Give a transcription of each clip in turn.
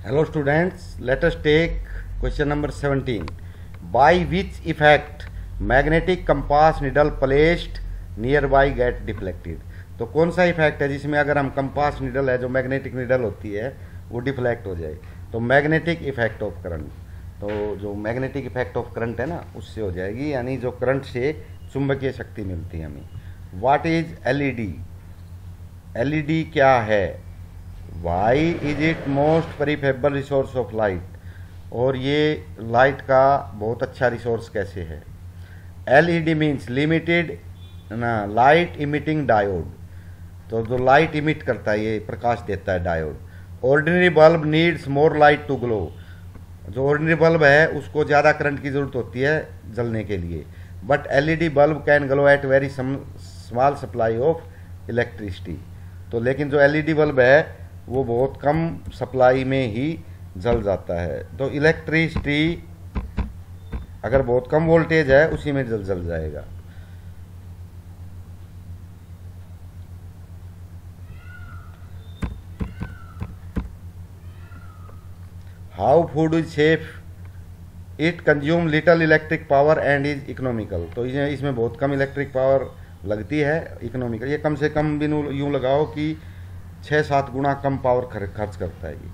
Hello students, let us take question number 17. By which effect magnetic compass needle placed nearby get deflected? तो कौन सा effect है जिसमें अगर हम कंपास निडल है जो मैग्नेटिक निडल होती है वो डिफ्लेक्ट हो जाए? तो मैग्नेटिक इफेक्ट ऑफ करंट, तो जो मैग्नेटिक इफेक्ट ऑफ करंट है ना उससे हो जाएगी, यानी जो करंट से चुंबकीय शक्ति मिलती है हमें। What is LED? एलईडी क्या है? Why is it most preferable resource of light? और ये लाइट का बहुत अच्छा रिसोर्स कैसे है? एलईडी मीन्स लिमिटेड ना लाइट इमिटिंग डायोड, तो जो लाइट इमिट करता है ये प्रकाश देता है diode. Ordinary bulb needs more light to glow, जो ऑर्डिनरी बल्ब है उसको ज़्यादा करंट की ज़रूरत होती है जलने के लिए। But LED bulb can glow at very small supply of electricity, तो लेकिन जो एलईडी बल्ब है वो बहुत कम सप्लाई में ही जल जाता है। तो इलेक्ट्रिसिटी अगर बहुत कम वोल्टेज है उसी में जल जाएगा। How food is safe? It consume little electric power and is economical, तो इसमें बहुत कम इलेक्ट्रिक पावर लगती है, इकोनॉमिकल। ये कम से कम भी यूँ लगाओ कि 6-7 गुना कम पावर खर्च करता है ये।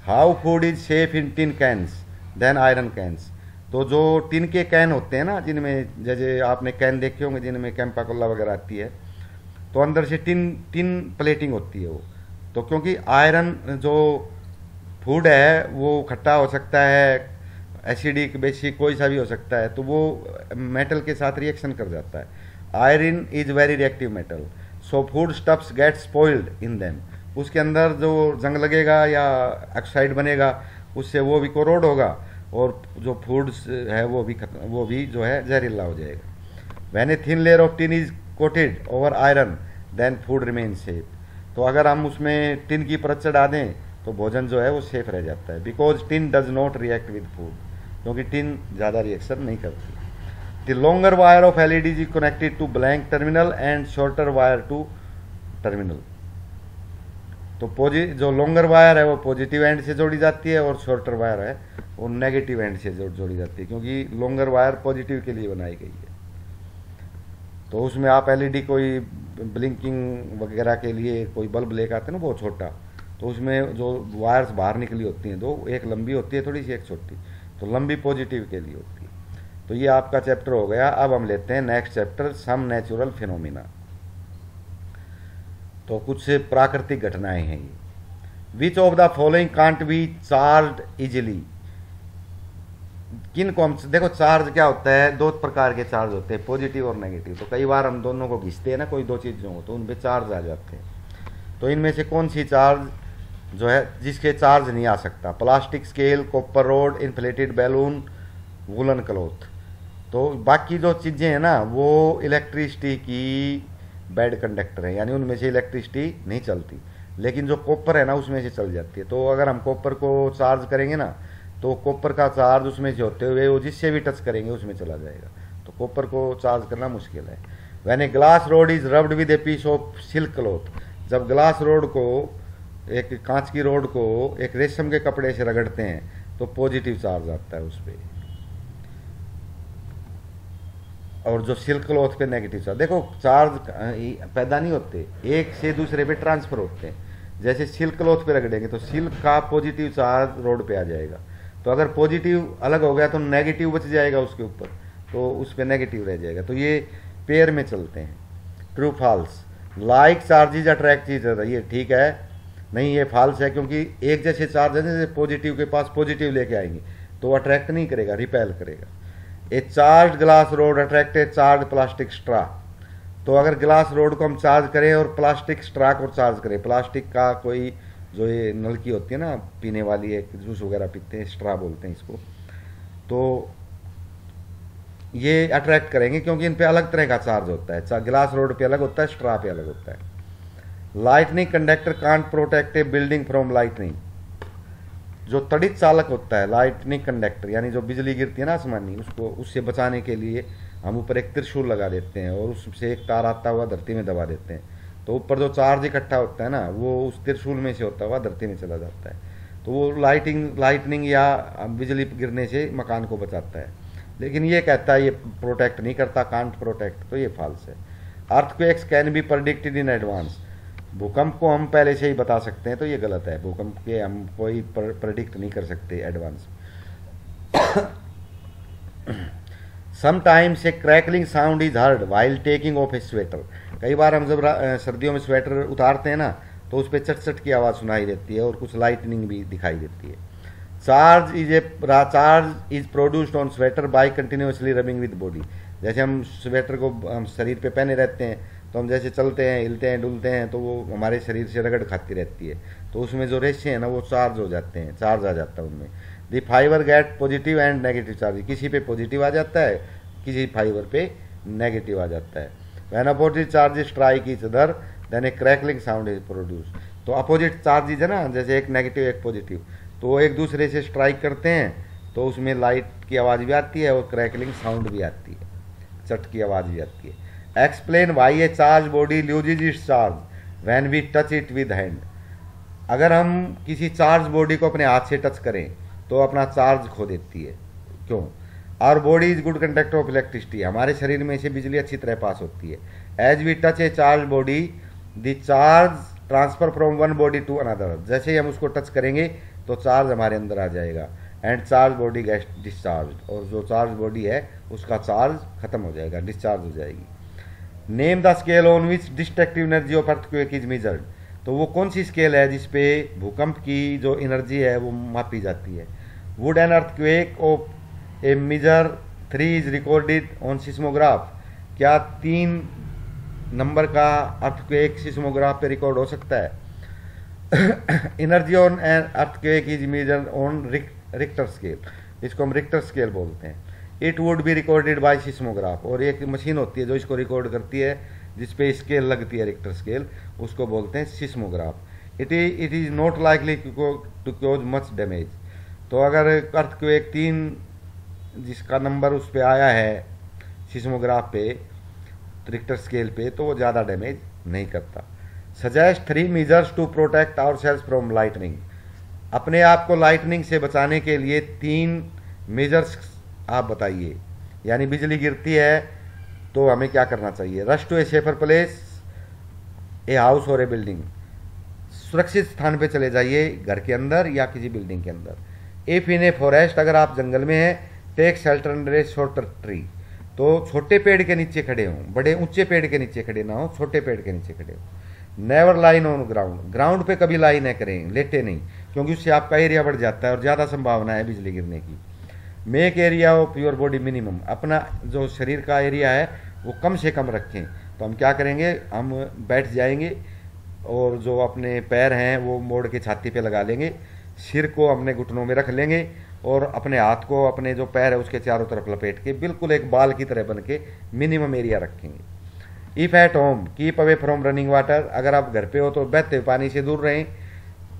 How food is safe in tin cans then iron cans? तो जो टिन के कैन होते हैं ना, जिनमें जैसे आपने कैन देखे होंगे जिनमें कैंपा कोला वगैरह आती है, तो अंदर से टिन प्लेटिंग होती है वो। तो क्योंकि आयरन जो फूड है वो खट्टा हो सकता है, एसिडिक बेसिक कोई सा भी हो सकता है, तो वो मेटल के साथ रिएक्शन कर जाता है। Iron is very reactive metal, so food stuffs gate spoiled in them, उसके अंदर जो जंग लगेगा या ऑक्साइड बनेगा उससे वो भी कोरोड होगा और जो फूड है वो भी जो है जहरीला हो जाएगा। When a thin layer of tin is coated over iron then food remain safe, तो अगर हम उसमें टिन की परत चढ़ा दें तो भोजन जो है वो सेफ रह जाता है। Because tin does not react with food, क्योंकि टिन ज़्यादा रिएक्शन नहीं करती। The longer wire of LED is connected to blank terminal and shorter wire to terminal, तो जो लॉन्गर वायर है वो पॉजिटिव एंड से जोड़ी जाती है और शॉर्टर वायर है वो नेगेटिव एंड से जोड़ी जाती है, क्योंकि लॉन्गर वायर पॉजिटिव के लिए बनाई गई है। तो उसमें आप एलईडी कोई ब्लिंकिंग वगैरह के लिए कोई बल्ब लेकर आते हैं ना बहुत छोटा, तो उसमें जो वायर्स बाहर निकली होती हैं दो, एक लंबी होती है थोड़ी सी, एक छोटी, तो लंबी पॉजिटिव के लिए होती है। तो ये आपका चैप्टर हो गया। अब हम लेते हैं next chapter, some natural phenomena. तो कुछ प्राकृतिक घटनाएं हैं ये। Which of the following can't be charge easily? किन को हम देखो, चार्ज क्या होता है, दो प्रकार के चार्ज होते हैं, पॉजिटिव और नेगेटिव। तो कई बार हम दोनों को घिसते हैं ना कोई दो चीज़ों को, तो उन पे चार्ज आ जाते हैं। तो इनमें से कौन सी चार्ज जो है जिसके चार्ज नहीं आ सकता? Plastic scale, copper road, inflated balloon, woollen cloth. तो बाकी जो चीज़ें हैं ना वो इलेक्ट्रिसिटी की बैड कंडक्टर है, यानी उनमें से इलेक्ट्रिसिटी नहीं चलती, लेकिन जो कॉपर है ना उसमें से चल जाती है। तो अगर हम कॉपर को चार्ज करेंगे ना तो कॉपर का चार्ज उसमें से होते हुए वो जिससे भी टच करेंगे उसमें चला जाएगा, तो कॉपर को चार्ज करना मुश्किल है। When a glass rod is rubbed with a piece of silk cloth, जब ग्लास रोड को, एक कांच की रोड को एक रेशम के कपड़े से रगड़ते हैं तो पॉजिटिव चार्ज आता है उस पर, और जो सिल्क क्लॉथ पे नेगेटिव चार्ज। देखो चार्ज पैदा नहीं होते, एक से दूसरे पे ट्रांसफर होते हैं। जैसे सिल्क क्लॉथ पे रगड़ेंगे तो सिल्क का पॉजिटिव चार्ज रोड पे आ जाएगा, तो अगर पॉजिटिव अलग हो गया तो नेगेटिव बच जाएगा उसके ऊपर, तो उस पर नेगेटिव रह जाएगा। तो ये पेयर में चलते हैं। True false? Like charges attract चीज है, ये ठीक है नहीं, ये फॉल्स है, क्योंकि एक जैसे चार्ज है जैसे पॉजिटिव के पास पॉजिटिव लेके आएंगे तो अट्रैक्ट नहीं करेगा, रिपेल करेगा। ए चार्ज ग्लास रोड अट्रैक्ट ए चार्ज प्लास्टिक स्ट्रा, तो अगर ग्लास रोड को हम चार्ज करें और प्लास्टिक स्ट्रा को चार्ज करें, प्लास्टिक का कोई जो ये नलकी होती है ना पीने वाली, एक जूस वगैरह पीते हैं, स्ट्रा बोलते हैं इसको, तो ये अट्रैक्ट करेंगे क्योंकि इन पे अलग तरह का चार्ज होता है। ग्लास रोड पे अलग होता है, स्ट्रा पे अलग होता है। Lightning conductor can't protect A building from lightning, जो तड़ित चालक होता है लाइटनिंग कंडक्टर, यानी जो बिजली गिरती है ना आसमानी, उसको उससे बचाने के लिए हम ऊपर एक त्रिशूल लगा देते हैं और उससे एक तार आता हुआ धरती में दबा देते हैं, तो ऊपर जो चार्ज इकट्ठा होता है ना वो उस त्रिशूल में से होता हुआ धरती में चला जाता है। तो वो लाइटनिंग या बिजली गिरने से मकान को बचाता है। लेकिन ये कहता है ये प्रोटेक्ट नहीं करता, कांट प्रोटेक्ट, तो ये फॉल्स है। Earthquakes can be predicted in advance, भूकंप को हम पहले से ही बता सकते हैं, तो ये गलत है। भूकंप के हम कोई प्रेडिक्ट नहीं कर सकते advance. Sometimes a crackling sound is heard while taking of A sweater, कई बार हम जब सर्दियों में स्वेटर उतारते हैं ना तो उस पर चट चट की आवाज़ सुनाई देती है और कुछ लाइटनिंग भी दिखाई देती है। Charge is produced on sweater by continuously rubbing with body, जैसे हम स्वेटर को हम शरीर पे पहने रहते हैं तो हम जैसे चलते हैं, हिलते हैं, डुलते हैं तो वो हमारे शरीर से रगड़ खाती रहती है, तो उसमें जो रेशे हैं ना वो चार्ज हो जाते हैं, चार्ज आ जाता है उनमें। The fibre gate positive and negative charge, किसी पे पॉजिटिव आ जाता है, किसी फाइबर पे नेगेटिव आ जाता है। When opposite charge strike each other than A crackling sound is produce, तो अपोजिट चार्जेज है ना, जैसे एक नेगेटिव एक पॉजिटिव, तो वो एक दूसरे से स्ट्राइक करते हैं तो उसमें लाइट की आवाज़ भी आती है और क्रैकलिंग साउंड भी आती है, चट की आवाज़ भी आती है। Explain why a charge body loses its charge when we touch it with hand, अगर हम किसी चार्ज बॉडी को अपने हाथ से टच करें तो अपना चार्ज खो देती है, क्यों? Our body is good conductor of electricity, हमारे शरीर में से बिजली अच्छी तरह पास होती है। As we touch a charge body the charge transfer from one body to another, जैसे ही हम उसको टच करेंगे तो चार्ज हमारे अंदर आ जाएगा। And charge body get discharge, और जो चार्ज बॉडी है उसका चार्ज खत्म हो जाएगा, डिस्चार्ज हो जाएगी। Name the scale on which destructive energy of earthquake is measured, तो वो कौन सी स्केल है जिसपे भूकंप की जो एनर्जी है वो मापी जाती है। Would an earthquake of a measure 3 is recorded on seismograph, क्या 3 नंबर का अर्थक्वेक सिस्मोग्राफ पे रिकॉर्ड हो सकता है? Energy on an earthquake is measured on Richter scale, इसको हम रिक्टर स्केल बोलते हैं। It would be recorded by seismograph, और एक मशीन होती है जो इसको रिकॉर्ड करती है जिसपे स्केल लगती है रिक्टर स्केल, उसको बोलते हैं seismograph. It is not likely to cause much damage, तो अगर अर्थक्वेक 3 जिसका नंबर उस पर आया है सिस्मोग्राफ पे, रिक्टर स्केल पे, तो वो ज़्यादा डैमेज नहीं करता। Suggest 3 measures to protect ourselves from lightning, अपने आप को लाइटनिंग से बचाने के लिए 3 मेजर्स आप बताइए, यानी बिजली गिरती है तो हमें क्या करना चाहिए। Rush to a safer place a house और ए बिल्डिंग, सुरक्षित स्थान पे चले जाइए, घर के अंदर या किसी बिल्डिंग के अंदर। इफ इन ए फॉरेस्ट, अगर आप जंगल में हैं, take shelter under a shorter tree, तो छोटे पेड़ के नीचे खड़े हों, बड़े ऊंचे पेड़ के नीचे खड़े ना हो, छोटे पेड़ के नीचे खड़े हों। Never line on ground, ground पे कभी लाई न करें, लेटे नहीं, क्योंकि उससे आपका एरिया बढ़ जाता है और ज़्यादा संभावना है बिजली गिरने की। Make area of your body minimum, अपना जो शरीर का एरिया है वो कम से कम रखें। तो हम क्या करेंगे, हम बैठ जाएंगे और जो अपने पैर हैं वो मोड़ के छाती पे लगा लेंगे, सिर को अपने घुटनों में रख लेंगे और अपने हाथ को अपने जो पैर है उसके चारों तरफ लपेट के बिल्कुल एक बाल की तरह बन के मिनिमम एरिया रखेंगे। If at home keep away from running water, अगर आप घर पे हो तो बहते हुए पानी से दूर रहें,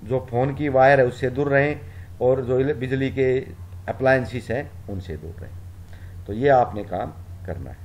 जो फ़ोन की वायर है उससे दूर रहें, और जो बिजली के अप्लायंसेस हैं उनसे दूर रहें। तो ये आपने काम करना है।